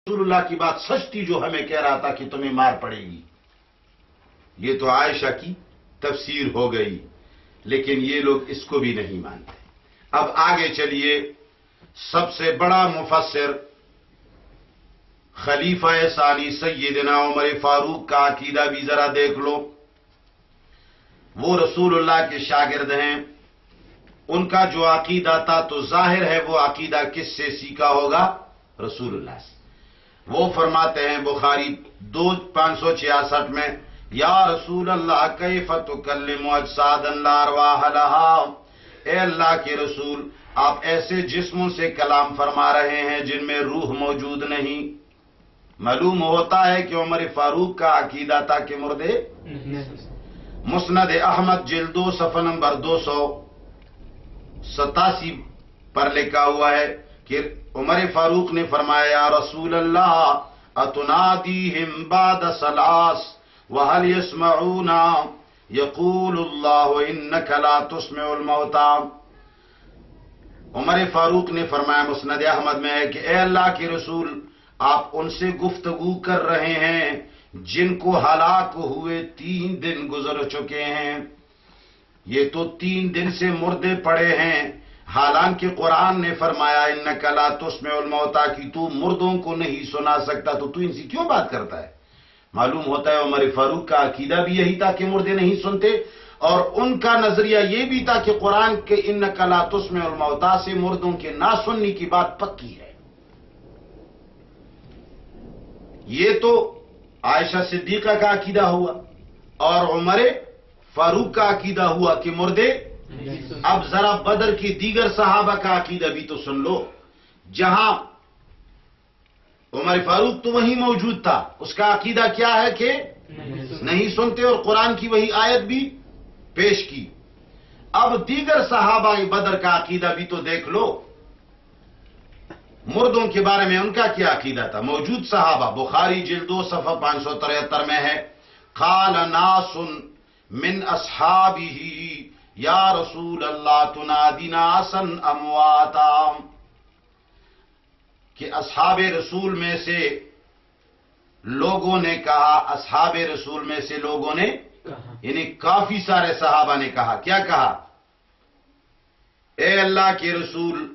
رسول اللہ کی بات سچ تھی جو ہمیں کہہ رہا تھا کہ تمہیں مار پڑے گی. یہ تو عائشہ کی تفسیر ہو گئی، لیکن یہ لوگ اس کو بھی نہیں مانتے. اب آگے چلیے، سب سے بڑا مفسر خلیفہ ثانی سیدنا عمر فاروق کا عقیدہ بھی ذرا دیکھ لو. وہ رسول اللہ کے شاگرد ہیں، ان کا جو عقیدہ تھا تو ظاہر ہے وہ عقیدہ کس سے سیکھا ہوگا؟ رسول اللہ سے. وہ فرماتے ہیں بخاری 2566 میں، یا رسول اللہ کیف تکلم اجسادا لا ارواح لها، اے اللہ کے رسول آپ ایسے جسموں سے کلام فرما رہے ہیں جن میں روح موجود نہیں. معلوم ہوتا ہے کہ عمر فاروق کا عقیدہ تھا کہ مردے. مسند احمد جلد 2 صفحہ نمبر 287 پر لکھا ہوا ہے کہ عمر فاروق نے فرمایا، یا رسول اللہ اتنادیہم بعد ثلاث وہل یسمعون یقول اللہ انک لا تسمع الموتى. عمر فاروق نے فرمایا مسند احمد میں ہے کہ اے اللہ کے رسول آپ ان سے گفتگو کر رہے ہیں جن کو ہلاک ہوئے 3 دن گزر چکے ہیں. یہ تو 3 دن سے مردے پڑے ہیں، حالانکہ قرآن نے فرمایا انک لا تسمع الموتى کہ تو مردوں کو نہیں سنا سکتا، تو ان سے کیوں بات کرتا ہے؟ معلوم ہوتا ہے عمر فاروق کا عقیدہ بھی یہی تھا کہ مردے نہیں سنتے، اور ان کا نظریہ یہ بھی تھا کہ قرآن کے انک لا تسمع الموتى سے مردوں کے نہ سننے کی بات پکی ہے. یہ تو عائشہ صدیقہ کا عقیدہ ہوا، اور عمر فاروق کا عقیدہ ہوا کہ مردے. اب ذرا بدر کی دیگر صحابہ کا عقیدہ بھی تو سن لو. جہاں عمر فاروق تو وہیں موجود تھا، اس کا عقیدہ کیا ہے کہ نہیں سنتے، اور قرآن کی وہی آیت بھی پیش کی. اب دیگر صحابہ بدر کا عقیدہ بھی تو دیکھ لو، مردوں کے بارے میں ان کا کیا عقیدہ تھا. موجود صحابہ بخاری جلد 2 صفحہ 573 میں ہے، قال ناس من اصحابہ یا رسول اللہ تنادی ناسا امواتا، کہ اصحاب رسول میں سے لوگوں نے کہا، اصحاب رسول میں سے لوگوں نے یعنی کافی سارے صحابہ نے کہا. کیا کہا؟ اے اللہ کے رسول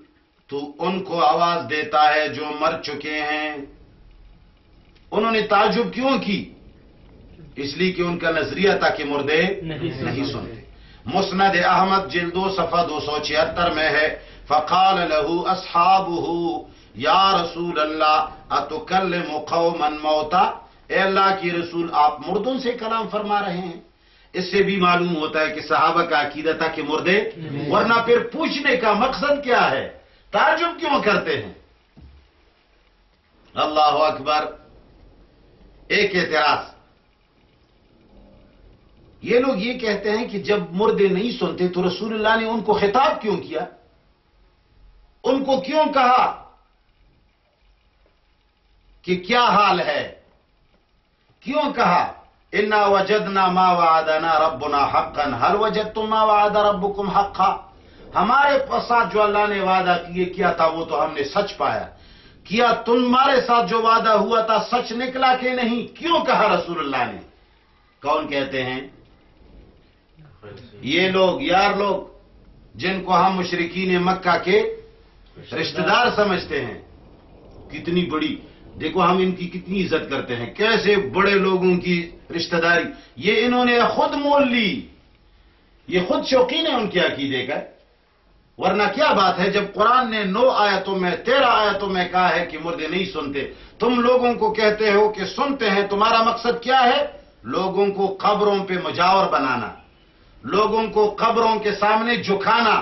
تو ان کو آواز دیتا ہے جو مر چکے ہیں. انہوں نے تعجب کیوں کی؟ اس لیے کہ ان کا نظریہ تھا کہ مردے نہیں سنتے. مسند احمد جلد 2 صفحہ 276 میں ہے، فقال له اصحابہ یا رسول اللہ اتکلم قوما موتا، اے اللہ کی رسول آپ مردوں سے کلام فرما رہے ہیں. اس سے بھی معلوم ہوتا ہے کہ صحابہ کا عقیدہ تھا کہ مردے، ورنہ پھر پوچھنے کا مقصد کیا ہے؟ تعجب کیوں کرتے ہیں؟ اللہ اکبر. ایک اعتراض، یہ لوگ یہ کہتے ہیں کہ جب مردے نہیں سنتے تو رسول اللہ نے ان کو خطاب کیوں کیا؟ ان کو کیوں کہا کہ کیا حال ہے؟ کیوں کہا انا وجدنا ما وعدنا ربنا حقا هل وجدتم ما وعد ربكم حقا؟ ہمارے ساتھ جو اللہ نے وعدہ کیا تھا وہ تو ہم نے سچ پایا. کیا تمہارے ساتھ جو وعدہ ہوا تھا سچ نکلا کہ نہیں؟ کیوں کہا رسول اللہ نے؟ کون کہتے ہیں؟ یہ لوگ، یار لوگ جن کو ہم مشرکین مکہ کے رشتہ دار سمجھتے ہیں. کتنی بڑی، دیکھو ہم ان کی کتنی عزت کرتے ہیں، کیسے بڑے لوگوں کی رشتہ داری یہ انہوں نے خود مول لی. یہ خود شوقین ہے ان کے عقیدے کا. ورنہ کیا بات ہے جب قرآن نے 9 آیتوں میں 13 آیتوں میں کہا ہے کہ مردے نہیں سنتے، تم لوگوں کو کہتے ہو کہ سنتے ہیں. تمہارا مقصد کیا ہے؟ لوگوں کو قبروں پہ مجاور بنانا، لوگوں کو قبروں کے سامنے جھکانا،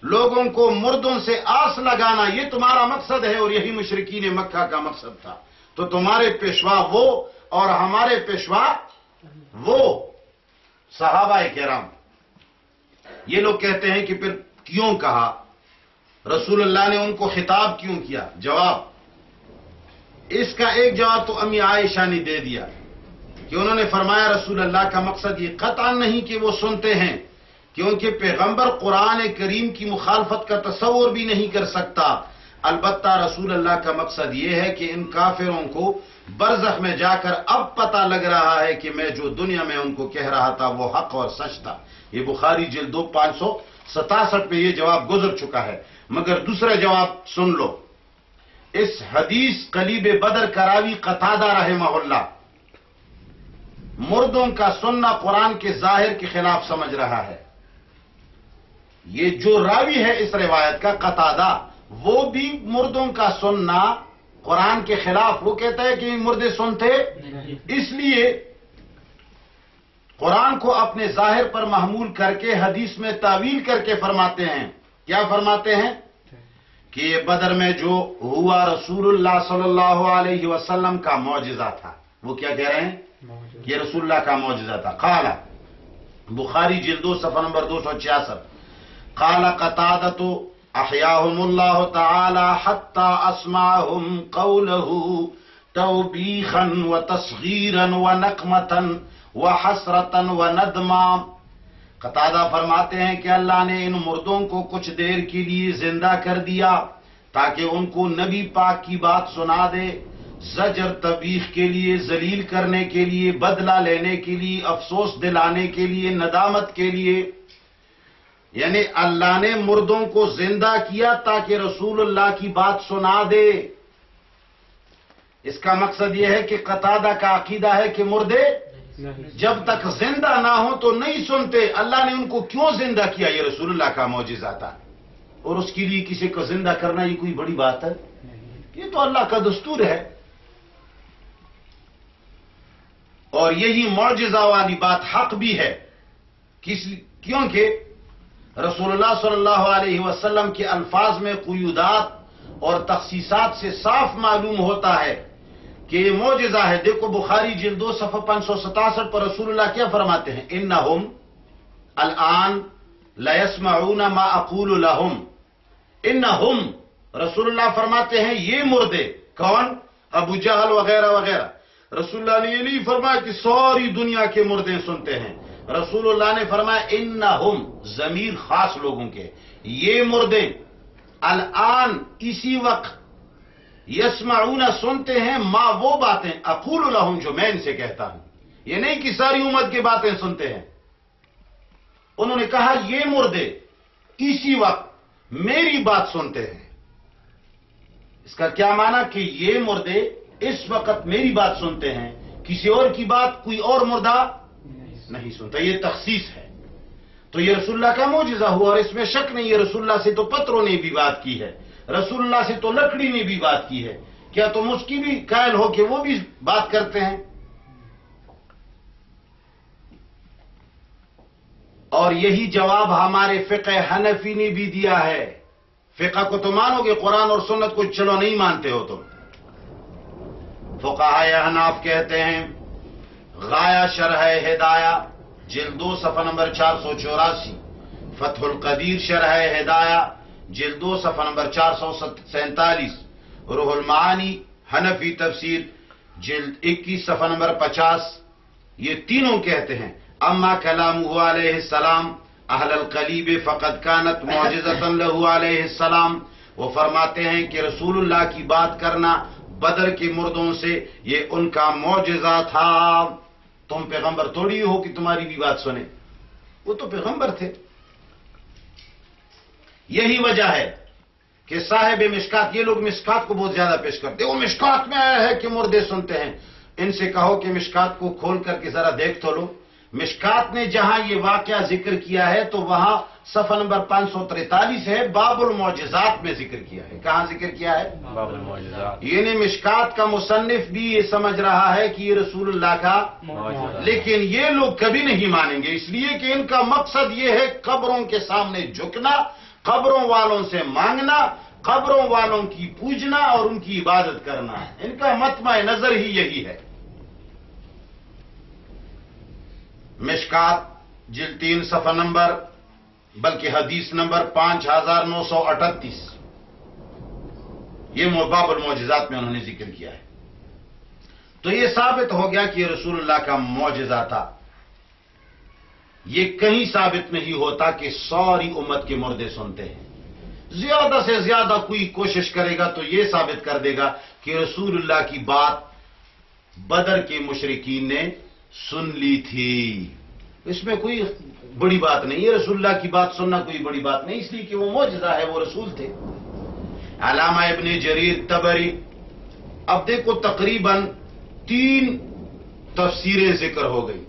لوگوں کو مردوں سے آس لگانا، یہ تمہارا مقصد ہے، اور یہی مشرکین مکہ کا مقصد تھا. تو تمہارے پیشوا وہ اور ہمارے پیشوا وہ صحابہ کرام. یہ لوگ کہتے ہیں کہ پھر کیوں کہا رسول اللہ نے ان کو خطاب کیوں کیا؟ جواب، اس کا ایک جواب تو امی عائشہ نے دے دیا کہ انہوں نے فرمایا رسول اللہ کا مقصد یہ قطعا نہیں کہ وہ سنتے ہیں، کیونکہ پیغمبر قرآن کریم کی مخالفت کا تصور بھی نہیں کر سکتا. البتہ رسول اللہ کا مقصد یہ ہے کہ ان کافروں کو برزخ میں جا کر اب پتہ لگ رہا ہے کہ میں جو دنیا میں ان کو کہہ رہا تھا وہ حق اور سچ تھا. یہ بخاری جلد 2 567 میں یہ جواب گزر چکا ہے. مگر دوسرا جواب سن لو. اس حدیث قلیب بدر کراوی قتادہ رحمہ اللہ مردوں کا سننا قرآن کے ظاہر کے خلاف سمجھ رہا ہے. یہ جو راوی ہے اس روایت کا قتادہ، وہ بھی مردوں کا سننا قرآن کے خلاف، وہ کہتا ہے کہ مردے سنتے، اس لیے قرآن کو اپنے ظاہر پر محمول کر کے حدیث میں تعویل کر کے فرماتے ہیں. کیا فرماتے ہیں؟ کہ یہ بدر میں جو ہوا رسول اللہ صلی اللہ علیہ وسلم کا معجزہ تھا. وہ کیا کہہ رہے ہیں؟ یہ رسول اللہ کا معجزہ تھا. قال بخاری جلد 2 صفحہ نمبر 266. قال قتادۃ احیاهم اللہ تعالی حتی اسمعهم قوله توبیخا وتصغیرا ونقمتا وحسرتا وندما. قتادہ فرماتے ہیں کہ اللہ نے ان مردوں کو کچھ دیر کے لیے زندہ کر دیا تاکہ ان کو نبی پاک کی بات سنا دے، زجر تبیخ کے لیے، ذلیل کرنے کے لیے، بدلہ لینے کے لیے، افسوس دلانے کے لیے، ندامت کے لیے. یعنی اللہ نے مردوں کو زندہ کیا تاکہ رسول اللہ کی بات سنا دے. اس کا مقصد یہ ہے کہ قتادہ کا عقیدہ ہے کہ مردے جب تک زندہ نہ ہوں تو نہیں سنتے. اللہ نے ان کو کیوں زندہ کیا؟ یہ رسول اللہ کا معجزہ تھا، اور اس کے لیے کسی کو زندہ کرنا یہ کوئی بڑی بات ہے؟ یہ تو اللہ کا دستور ہے. اور یہی معجزہ والی بات حق بھی ہے، کیونکہ رسول اللہ صلی اللہ علیہ وسلم کے الفاظ میں قیودات اور تخصیصات سے صاف معلوم ہوتا ہے کہ یہ معجزہ ہے. دیکھو بخاری جلد 2 صفحہ 567 پر رسول اللہ کیا فرماتے ہیں؟ انہم الان لا يسمعون ما اقول لهم. انہم، رسول اللہ فرماتے ہیں یہ مردے. کون؟ ابو جہل وغیرہ وغیرہ. رسول اللہ نے یہ نہیں فرمایا کہ ساری دنیا کے مردے سنتے ہیں. رسول اللہ نے فرمایا انہم، ضمیر خاص لوگوں کے، یہ مردے الان اسی وقت یسمعون سنتے ہیں ما وہ باتیں اقول لہم جو میں ان سے کہتا ہوں. یہ نہیں کہ ساری امت کی باتیں سنتے ہیں. انہوں نے کہا یہ مردے اسی وقت میری بات سنتے ہیں. اس کا کیا معنی کہ یہ مردے اس وقت میری بات سنتے ہیں، کسی اور کی بات کوئی اور مردہ نہیں سنتا. یہ تخصیص ہے. تو یہ رسول اللہ کا معجزہ ہوا، اور اس میں شک نہیں. یہ رسول اللہ سے تو پتھروں نے بھی بات کی ہے، رسول اللہ سے تو لکڑی نے بھی بات کی ہے. کیا تم اس کی بھی قائل ہو کہ وہ بھی بات کرتے ہیں؟ اور یہی جواب ہمارے فقہ حنفی نے بھی دیا ہے. فقہ کو تو مانو گے، قرآن اور سنت کو چلو نہیں مانتے ہو تم. فقہائے احناف کہتے ہیں، غایہ شرح ہدایہ جلد 2 صفحہ نمبر 484، فتح القدیر شرح ہدایہ جلد 2 صفحہ نمبر 447، روح المعانی حنفی تفسیر جلد 21 صفحہ نمبر 50، یہ تینوں کہتے ہیں اما کلامہ علیہ السلام اہل القلیب فقد کانت معجزۃ لہ علیہ السلام. وہ فرماتے ہیں کہ رسول اللہ کی بات کرنا بدر کے مردوں سے یہ ان کا معجزہ تھا. تم پیغمبر تھوڑی ہو کہ تمہاری بھی بات سنیں، وہ تو پیغمبر تھے. یہی وجہ ہے کہ صاحب مشکات، یہ لوگ مشکات کو بہت زیادہ پیش کرتے ہیں. وہ مشکات میں آیا ہے کہ مردے سنتے ہیں. ان سے کہو کہ مشکات کو کھول کر کے ذرا دیکھ تو لو. مشکات نے جہاں یہ واقعہ ذکر کیا ہے تو وہاں صفحہ نمبر 543 ہے، باب المعجزات میں ذکر کیا ہے. کہاں ذکر کیا ہے؟ باب المعجزات. یعنی مشکات کا مصنف بھی یہ سمجھ رہا ہے کہ یہ رسول اللہ کا معجزہ، لیکن یہ لوگ کبھی نہیں مانیں گے، اس لیے کہ ان کا مقصد یہ ہے قبروں کے سامنے جھکنا، قبروں والوں سے مانگنا، قبروں والوں کی پوجنا اور ان کی عبادت کرنا. ان کا مطمع نظر ہی یہی ہے. مشکات جلد 3 صفحہ نمبر بلکہ حدیث نمبر 5938، یہ باب المعجزات میں انہوں نے ذکر کیا ہے. تو یہ ثابت ہو گیا کہ یہ رسول اللہ کا معجزہ تھا. یہ کہیں ثابت نہیں ہوتا کہ ساری امت کے مردے سنتے ہیں. زیادہ سے زیادہ کوئی کوشش کرے گا تو یہ ثابت کر دے گا کہ رسول اللہ کی بات بدر کے مشرکین نے سن لی تھی. اس میں کوئی بڑی بات نہیں ہے، رسول اللہ کی بات سننا کوئی بڑی بات نہیں، اس لیے کہ وہ معجزہ ہے، وہ رسول تھے. علامہ ابن جریر طبری، اب دیکھو تقریباً 3 تفسیریں ذکر ہو گئی.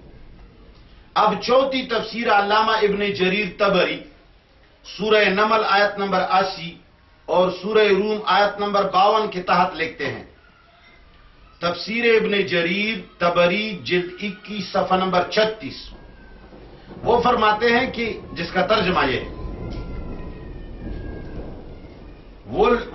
اب چوتھی تفسیر علامہ ابن جریر طبری سورہ نمل آیت نمبر 80 اور سورہ روم آیت نمبر 52 کے تحت لکھتے ہیں. تفسیر ابن جریر طبری جلد 21 صفحہ نمبر 36، وہ فرماتے ہیں کہ جس کا ترجمہ یہ ہے،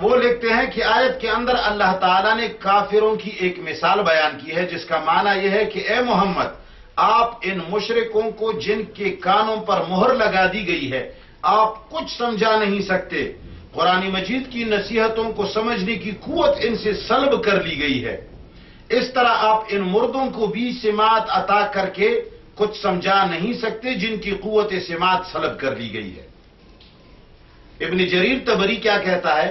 وہ لکھتے ہیں کہ آیت کے اندر اللہ تعالیٰ نے کافروں کی ایک مثال بیان کی ہے، جس کا معنی یہ ہے کہ اے محمد، آپ ان مشرکوں کو جن کے کانوں پر مہر لگا دی گئی ہے آپ کچھ سمجھا نہیں سکتے. قرآن مجید کی نصیحتوں کو سمجھنے کی قوت ان سے سلب کر لی گئی ہے. اس طرح آپ ان مردوں کو بھی سماعت عطا کر کے کچھ سمجھا نہیں سکتے جن کی قوت سماعت سلب کر لی گئی ہے. ابن جریر طبری کیا کہتا ہے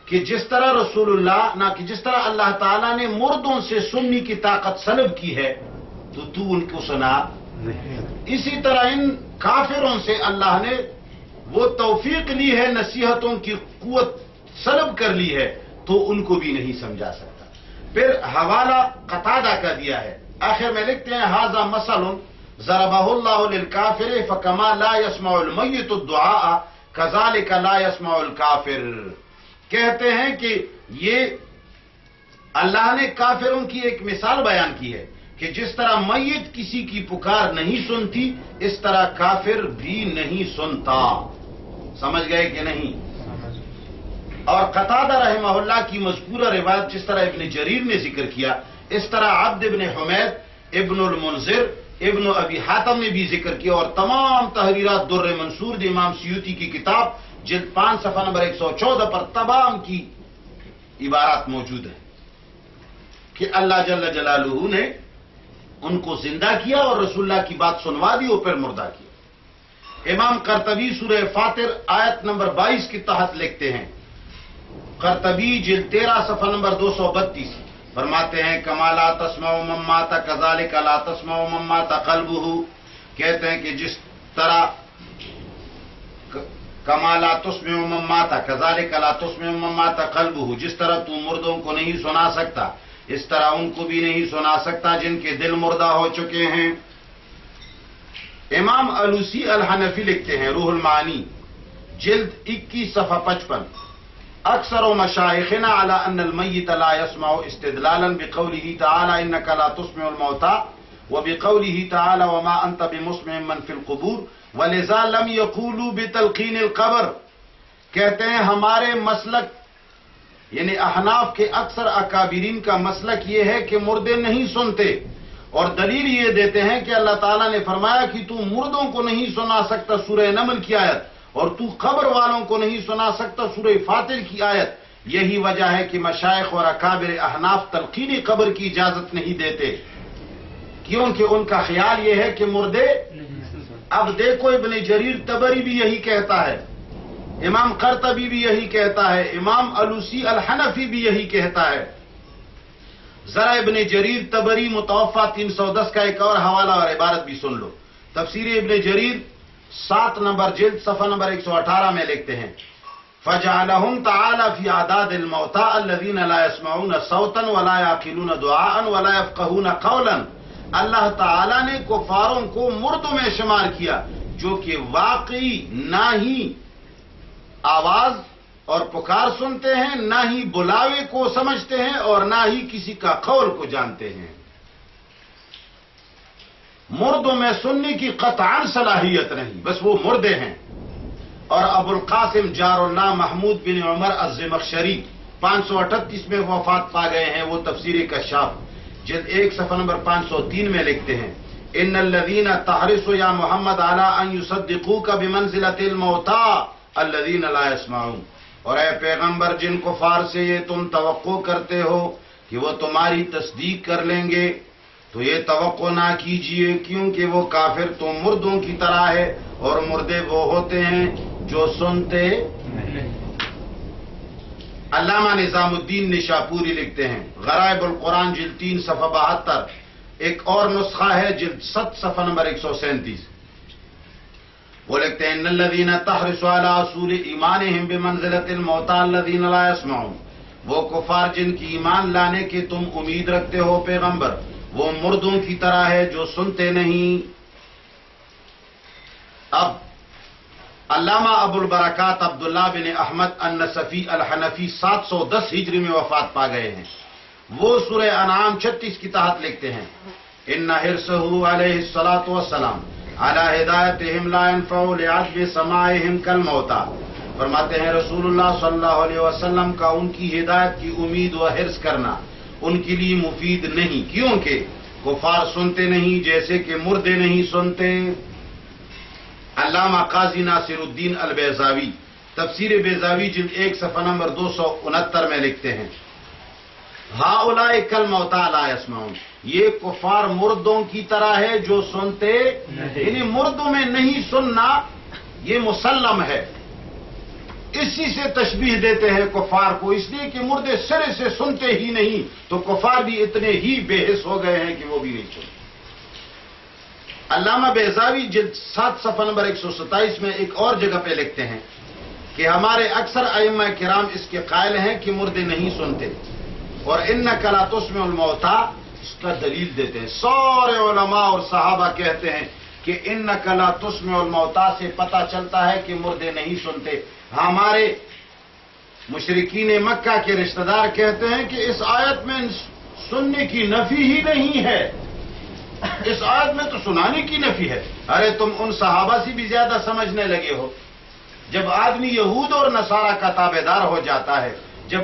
کہ جس طرح رسول اللہ نہ کہ جس طرح اللہ تعالیٰ نے مردوں سے سننے کی طاقت سلب کی ہے تو ان کو سنا نہیں، اسی طرح ان کافروں سے اللہ نے وہ توفیق لی ہے، نصیحتوں کی قوت سلب کر لی ہے تو ان کو بھی نہیں سمجھا سکتا. پھر حوالہ قتادہ کا دیا ہے، آخر میں لکھتے ہیں ھذا مثل ضربہ اللہ للکافر فکما لا يسمع المیت الدعاء کذالک لا يسمع الکافر. کہتے ہیں کہ یہ اللہ نے کافروں کی ایک مثال بیان کی ہے کہ جس طرح میت کسی کی پکار نہیں سنتی اس طرح کافر بھی نہیں سنتا. سمجھ گئے کہ نہیں؟ اور قتادہ رحمہ اللہ کی مذکورہ روایت جس طرح ابن جریر نے ذکر کیا اس طرح عبد ابن حمید، ابن المنذر، ابن ابی حاتم نے بھی ذکر کیا، اور تمام تحریرات در منصور امام سیوطی کی کتاب جلد 5 صفحہ نمبر 114 پر تمام کی عبارات موجود ہیں کہ اللہ جل جلالہ نے ان کو زندہ کیا اور رسول اللہ کی بات سنوا دی اور پھر مردہ کیا. امام قرطبی سورہ فاطر آیت نمبر 22 کے تحت لکھتے ہیں، قرطبی جلد 13 صفحہ نمبر 232 فرماتے ہیں کما لا تسمع من مات کذالک لا تسمع من مات قلبہ. کہتے ہیں کہ جس طرح کما لا تسمع من مات کذالک لا تسمع من مات قلبہ، جس طرح تو مردوں کو نہیں سنا سکتا اس طرح ان کو بھی نہیں سنا سکتا جن کے دل مردہ ہو چکے ہیں. امام علوسی الحنفی لکھتے ہیں روح المعانی جلد 21 صفحہ 55 اکثر مشائخنا علی ان المیت لا يسمع استدلالا بقوله تعالی انک لا تسمع الموتى وبقوله تعالی وما انت بمسمع من في القبور ولذا لم يقولوا بتلقین القبر. کہتے ہیں ہمارے مسلک یعنی احناف کے اکثر اکابرین کا مسلک یہ ہے کہ مردے نہیں سنتے، اور دلیل یہ دیتے ہیں کہ اللہ تعالیٰ نے فرمایا کہ تو مردوں کو نہیں سنا سکتا سورہ نمل کی آیت، اور تو قبر والوں کو نہیں سنا سکتا سورہ فاطر کی آیت. یہی وجہ ہے کہ مشائخ اور اکابر احناف تلقین قبر کی اجازت نہیں دیتے کیونکہ ان کا خیال یہ ہے کہ مردے. اب دیکھو ابن جریر طبری بھی یہی کہتا ہے، امام قرطبی بھی یہی کہتا ہے، امام علوسی الحنفی بھی یہی کہتا ہے. ذرا ابن جریر طبری متوفہ 310 کا ایک اور حوالہ اور عبارت بھی سن لو. تفسیر ابن جریر 7 نمبر جلد صفحہ نمبر 118 میں لکھتے ہیں فَجَعَلَهُمْ تَعَالَى فِي عَدَادِ الْمَوْتَى الَّذِينَ لَا يَسْمَعُونَ صَوْتًا وَلَا يَعْقِلُونَ دُعَاءً وَلَا يَفْقَهُونَ قَوْلًا. اللہ تعالیٰ نے کفاروں کو مردوں میں شمار کیا جو کہ واقعی نہ ہی آواز اور پکار سنتے ہیں، نہ ہی بلاوے کو سمجھتے ہیں، اور نہ ہی کسی کا قول کو جانتے ہیں. مردوں میں سننے کی قطعاً صلاحیت نہیں، بس وہ مردے ہیں. اور ابو القاسم جار اللہ محمود بن عمر الزمخشری 538 میں وفات پا گئے ہیں، وہ تفسیر کشاف جلد 1 صفحہ نمبر 503 میں لکھتے ہیں ان الذین تحرص یا محمد علی ان یصدقوک بمنزلۃ الموتى الذین لا يسمعون. اور اے پیغمبر جن کفار سے یہ تم توقع کرتے ہو کہ وہ تمہاری تصدیق کر لیں گے تو یہ توقع نہ کیجئے کیونکہ وہ کافر تو مردوں کی طرح ہے، اور مردے وہ ہوتے ہیں جو سنتے علامہ نظام الدین نشاپوری لکھتے ہیں غرائب القرآن جلد 3 صفحہ 72. ایک اور نسخہ ہے جلد 7 صفحہ نمبر 137. وہ لکھتے ہیں ان الذین تحرصوا علی اصول ایمانہم بمنزلۃ الموتى الذین لا يسمعون. وہ کفار جن کی ایمان لانے کے تم امید رکھتے ہو پیغمبر، وہ مردوں کی طرح ہے جو سنتے نہیں. اب علامہ ابو البرکات عبداللہ بن احمد النصفی الحنفی 710 ہجری میں وفات پا گئے ہیں. وہ سورہ انعام 36 کی تحت لکھتے ہیں ان حرصہ علیہ الصلاۃ والسلام علی ہدایتہم لا ينفع لعجب سماعہم کالموتى. فرماتے ہیں رسول اللہ صلی اللہ علیہ وسلم کا ان کی ہدایت کی امید و حرص کرنا ان کے لیے مفید نہیں، کیونکہ کفار سنتے نہیں جیسے کہ مردے نہیں سنتے. علامہ قاضی ناصر الدین البیضاوی تفسیر بیضاوی جلد 1 صفحہ نمبر 269 میں لکھتے ہیں ہؤلاء کالموتى لا يسمعون. یہ کفار مردوں کی طرح ہے جو سنتے یعنی مردوں میں نہیں سننا یہ مسلم ہے. اسی سے تشبیہ دیتے ہیں کفار کو، اس لیے کہ مردے سرے سے سنتے ہی نہیں تو کفار بھی اتنے ہی بے حس ہو گئے ہیں کہ وہ بھی نہیں سنتے. علامہ بیضاوی جلد 7 صفحہ نمبر 127 میں ایک اور جگہ پہ لکھتے ہیں کہ ہمارے اکثر ائمہ کرام اس کے قائل ہیں کہ مردے نہیں سنتے، اور انک لا تسمع الموتى اس کا دلیل دیتے ہیں. سارے علماء اور صحابہ کہتے ہیں کہ انک لا تسمع الموتى سے پتہ چلتا ہے کہ مردے نہیں سنتے. ہمارے مشرکین مکہ کے رشتہ دار کہتے ہیں کہ اس آیت میں سننے کی نفی ہی نہیں ہے، اس آیت میں تو سنانے کی نفی ہے. ارے تم ان صحابہ سے بھی زیادہ سمجھنے لگے ہو. جب آدمی یہود اور نصارہ کا تابع دار ہو جاتا ہے، جب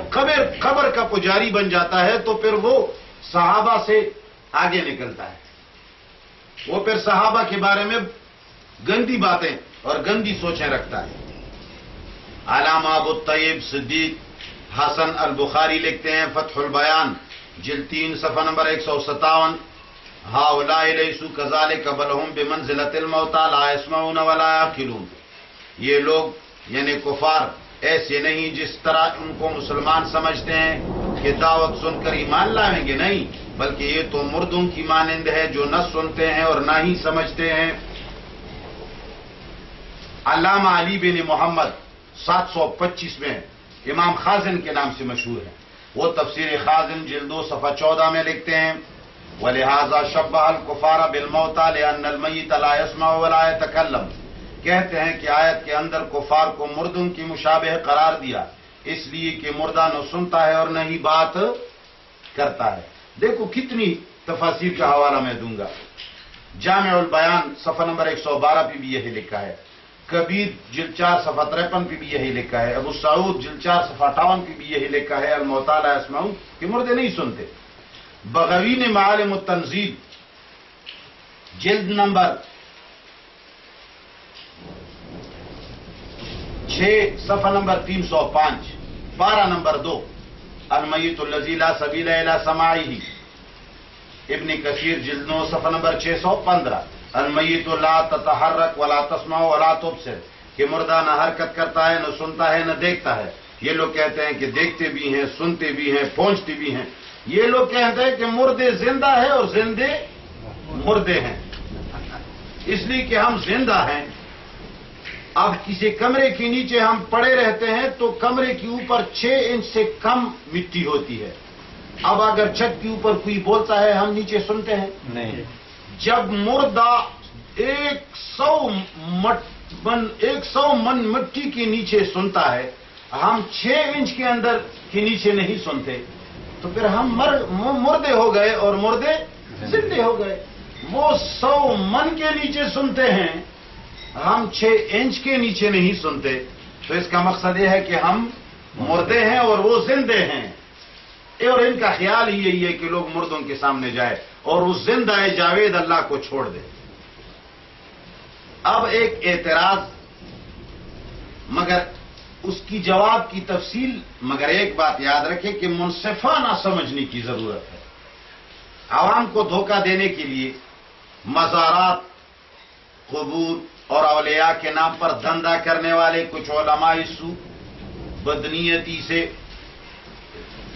قبر کا پجاری بن جاتا ہے تو پھر وہ صحابہ سے آگے نکلتا ہے. وہ پھر صحابہ کے بارے میں گندی باتیں اور گندی سوچیں رکھتا ہے. علامہ ابو الطیب صدیق حسن البخاری لکھتے ہیں فتح البیان جلد 3 صفحہ نمبر 157 ہؤلاء لیسوا کذلک بل هم بمنزلۃ الموتى لا يسمعون ولا يعقلون. یہ لوگ یعنی کفار ایسے نہیں جس طرح ان کو مسلمان سمجھتے ہیں کہ دعوت سن کر ایمان لائیں گے، نہیں، بلکہ یہ تو مردوں کی مانند ہے جو نہ سنتے ہیں اور نہ ہی سمجھتے ہیں. علامہ علی بن محمد 725 میں امام خازن کے نام سے مشہور ہے. وہ تفسیر خازن جلد 2 صفحہ 14 میں لکھتے ہیں وَلِهَذَا شَبَّهَ الْكُفَّارَ بِالْمَوْتَى لِأَنَّ الْمَيِّتَ لَا يَسْمَعُ وَلَا يَتَكَلَّمُ. کہتے ہیں کہ آیت کے اندر کفار کو مردوں کی مشابہ قرار دیا اس لیے کہ مردہ نہ سنتا ہے اور نہ ہی بات کرتا ہے. دیکھو کتنی تفاسیر کا حوالہ میں دوں گا. جامع البیان صفحہ نمبر 112 پہ بھی یہی لکھا ہے، کبیر جلد 4 صفحہ 53 پہ بھی یہی لکھا ہے، ابو سعود جلد 4 صفحہ 58 پہ بھی یہی لکھا ہے الموتى لا يسمعون کہ مردے نہیں سنتے. بغوی نے معالم التنزیل جلد نمبر 6 صفحہ نمبر 305 پارہ نمبر 2 المیت الذی لا سبیل الی سماعہ. ابن کثیر جلد 9 صفحہ نمبر 615 المیت لا تتحرک ولا تسمع ولا تبصر کہ مردہ نہ حرکت کرتا ہے نہ سنتا ہے نہ دیکھتا ہے. یہ لوگ کہتے ہیں کہ دیکھتے بھی ہیں سنتے بھی ہیں پہنچتے بھی ہیں. یہ لوگ کہتے ہیں کہ مردے زندہ ہے اور زندے مردے ہیں، اس لیے کہ ہم زندہ ہیں. اب کسی کمرے کے نیچے ہم پڑے رہتے ہیں تو کمرے کے اوپر 6 انچ سے کم مٹی ہوتی ہے. اب اگر چھت کے اوپر کوئی بولتا ہے ہم نیچے سنتے ہیں؟ نہیں. جب مردہ 100 من مٹی کے نیچے سنتا ہے، ہم 6 انچ کے اندر کے نیچے نہیں سنتے، تو پھر ہم مردے ہو گئے اور مردے زندے ہو گئے. وہ 100 من کے نیچے سنتے ہیں، ہم 6 انچ کے نیچے نہیں سنتے. تو اس کا مقصد یہ ہے کہ ہم مردے ہیں اور وہ زندے ہیں. اور ان کا خیال ہی یہی ہے کہ لوگ مردوں کے سامنے جائے اور اس زندہ جاوید اللہ کو چھوڑ دے. اب ایک اعتراض، مگر اس کی جواب کی تفصیل، مگر ایک بات یاد رکھیں کہ منصفانہ سمجھنے کی ضرورت ہے. عوام کو دھوکہ دینے کے لیے مزارات، قبور اور اولیاء کے نام پر دھندا کرنے والے کچھ علماء سو بدنیتی سے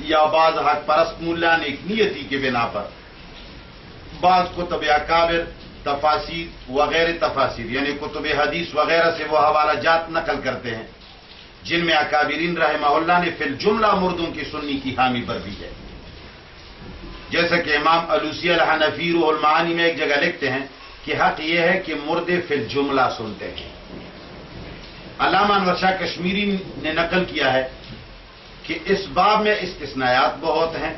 یا بعض حق پرست ملا نے ایک نیتی کے بنا پر بعض کتب اکابر تفاسیر وغیرہ تفاسیر یعنی کتب حدیث وغیرہ سے وہ حوالہ جات نقل کرتے ہیں جن میں اکابرین رحمہ اللہ نے فی الجملہ مردوں کی سنی کی حامی بردی ہے. جیسا کہ امام علوسی الحنفی روح المعانی میں ایک جگہ لکھتے ہیں کہ حق یہ ہے کہ مردے فی الجملہ سنتے ہیں. علامہ انور شاہ کشمیری نے نقل کیا ہے کہ اس باب میں استثناءات بہت ہیں.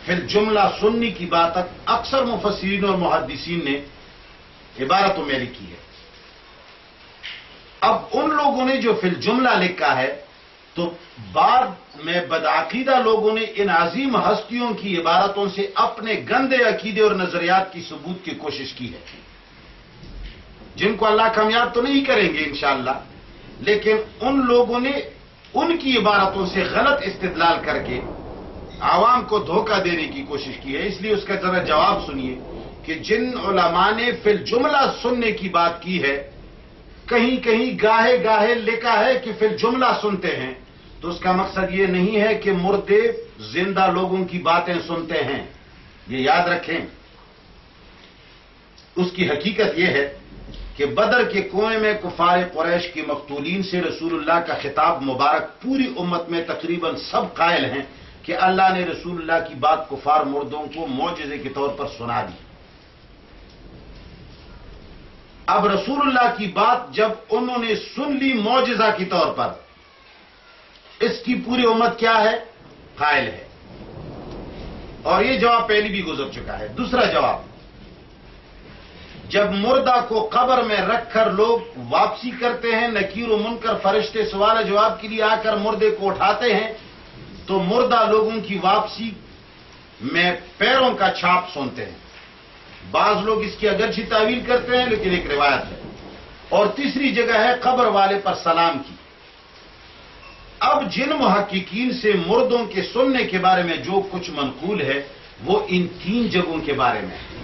فی الجملہ سنی کی بات اکثر مفسرین اور محدثین نے عبارتوں میں لکھی ہے. اب ان لوگوں نے جو فی الجملہ لکھا ہے تو بعد میں بدعقیدہ لوگوں نے ان عظیم ہستیوں کی عبارتوں سے اپنے گندے عقیدے اور نظریات کی ثبوت کی کوشش کی ہے جن کو اللہ کامیاب تو نہیں کریں گے انشاءاللہ، لیکن ان لوگوں نے ان کی عبارتوں سے غلط استدلال کر کے عوام کو دھوکہ دینے کی کوشش کی ہے. اس لیے اس کا ذرا جواب سنیے کہ جن علماء نے فی الجملہ سننے کی بات کی ہے کہیں کہیں گاہے گاہے لکھا ہے کہ فی الجملہ سنتے ہیں، تو اس کا مقصد یہ نہیں ہے کہ مردے زندہ لوگوں کی باتیں سنتے ہیں. یہ یاد رکھیں. اس کی حقیقت یہ ہے کہ بدر کے کنویں میں کفار قریش کے مقتولین سے رسول اللہ کا خطاب مبارک پوری امت میں تقریباً سب قائل ہیں کہ اللہ نے رسول اللہ کی بات کفار مردوں کو معجزے کے طور پر سنا دی. اب رسول اللہ کی بات جب انہوں نے سن لی معجزہ کے طور پر، اس کی پوری امت کیا ہے؟ قائل ہے. اور یہ جواب پہلے بھی گزر چکا ہے. دوسرا جواب، جب مردہ کو قبر میں رکھ کر لوگ واپسی کرتے ہیں، نکیر و منکر فرشتے سوال جواب کے لیے آ کر مردے کو اٹھاتے ہیں، تو مردہ لوگوں کی واپسی میں پیروں کا چھاپ سنتے ہیں. بعض لوگ اس کی اگرچہ تعویل کرتے ہیں لیکن ایک روایت ہے. اور تیسری جگہ ہے قبر والے پر سلام کی. اب جن محققین سے مردوں کے سننے کے بارے میں جو کچھ منقول ہے وہ ان 3 جگہوں کے بارے میں ہے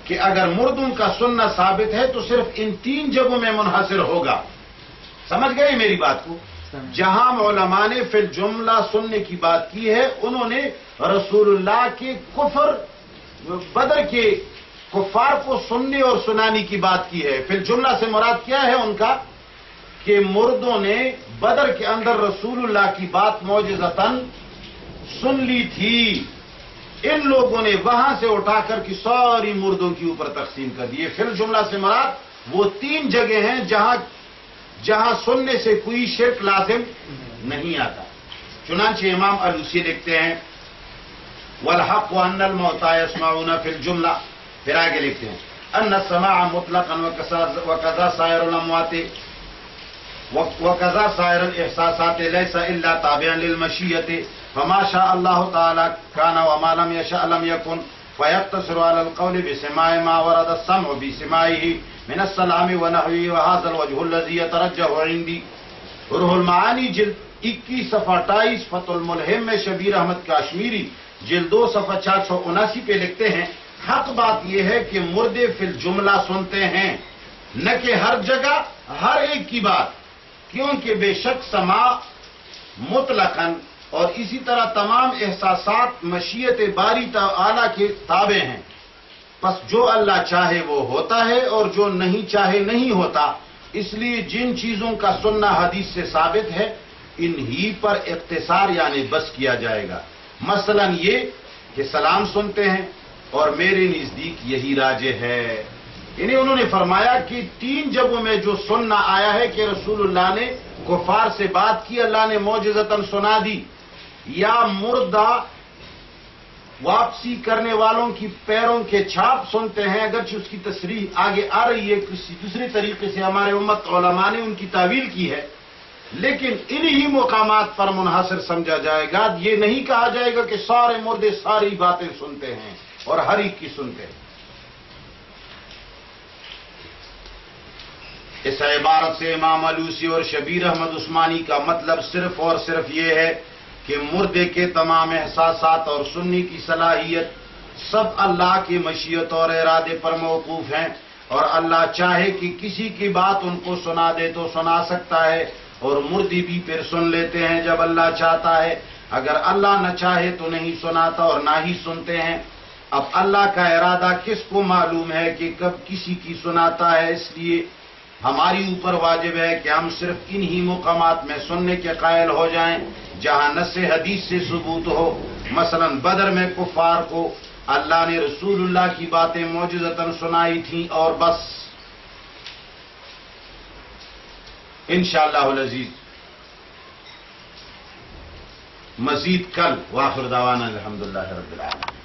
کہ اگر مردوں کا سننا ثابت ہے تو صرف ان 3 جگہوں میں منحصر ہوگا. سمجھ گئے میری بات کو؟ جہاں علماء نے فی الجملہ سننے کی بات کی ہے انہوں نے رسول اللہ کے کفر بدر کے کفار کو سننے اور سنانے کی بات کی ہے. فی الجملہ سے مراد کیا ہے ان کا؟ کہ مردوں نے بدر کے اندر رسول اللہ کی بات معجزتاً سن لی تھی. ان لوگوں نے وہاں سے اٹھا کر کی ساری مردوں کے اوپر تقسیم کر دیے. فی الجملہ سے مراد وہ 3 جگہ ہیں جہاں سننے سے کوئی شرک لازم نہیں آتا. چنانچہ امام علوسی لکھتے ہیں والحق ان الموتى يسمعون في الجملة. پھر آگے لکھتے ہیں ان السماع مطلقا وكذا سائر الاموات وكذا سائر الاحساسات ليس الا تابعا للمشيئة فما شاء الله تعالى كان وما لم يشاء لم يكن فيقتصر على القول بسماع ما ورد السمع بسماعه من السلام ونحوه وهذا الوجه الذي يترجح عندي. روح المعانی جلد 21 صفحہ 28 فتح الملہم میں شبیر احمد کاشمیری جلد 2 صفحہ 479 پہ لکھتے ہیں حق بات یہ ہے کہ مردے فی الجملہ سنتے ہیں، نہ کہ ہر جگہ ہر ایک کی بات، کیونکہ بے شک سماع مطلقاً اور اسی طرح تمام احساسات مشیت باری تعالی کے تابع ہیں. پس جو اللہ چاہے وہ ہوتا ہے اور جو نہیں چاہے نہیں ہوتا. اس لیے جن چیزوں کا سننا حدیث سے ثابت ہے انہی پر اختصار یعنی بس کیا جائے گا. مثلا یہ کہ سلام سنتے ہیں اور میرے نزدیک یہی راجح ہے. یعنی انہوں نے فرمایا کہ 3 جگہوں میں جو سننا آیا ہے کہ رسول اللہ نے کفار سے بات کی، اللہ نے معجزتاً سنا دی، یا مردہ واپسی کرنے والوں کی پیروں کے چھاپ سنتے ہیں، اگرچہ اس کی تصریح آگے آ رہی ہے کسی دوسرے طریقے سے ہمارے امت علماء نے ان کی تعویل کی ہے، لیکن انہی مقامات پر منحصر سمجھا جائے گا. یہ نہیں کہا جائے گا کہ سارے مردے ساری باتیں سنتے ہیں اور ہر ایک کی سنتے ہیں. اس عبارت سے امام علوسی اور شبیر احمد عثمانی کا مطلب صرف اور صرف یہ ہے کہ مردے کے تمام احساسات اور سننے کی صلاحیت سب اللہ کی مشیت اور ارادے پر موقوف ہیں، اور اللہ چاہے کہ کسی کی بات ان کو سنا دے تو سنا سکتا ہے، اور مردے بھی پھر سن لیتے ہیں جب اللہ چاہتا ہے. اگر اللہ نہ چاہے تو نہیں سناتا اور نہ ہی سنتے ہیں. اب اللہ کا ارادہ کس کو معلوم ہے کہ کب کسی کی سناتا ہے. اس لیے ہماری اوپر واجب ہے کہ ہم صرف انہی مقامات میں سننے کے قائل ہو جائیں جہاں نص حدیث سے ثبوت ہو. مثلا بدر میں کفار کو اللہ نے رسول اللہ کی باتیں معجزتاً سنائی تھیں اور بس. انشاءاللہ العزیز مزید کل. واخر دعوانا الحمدللہ رب العالمین.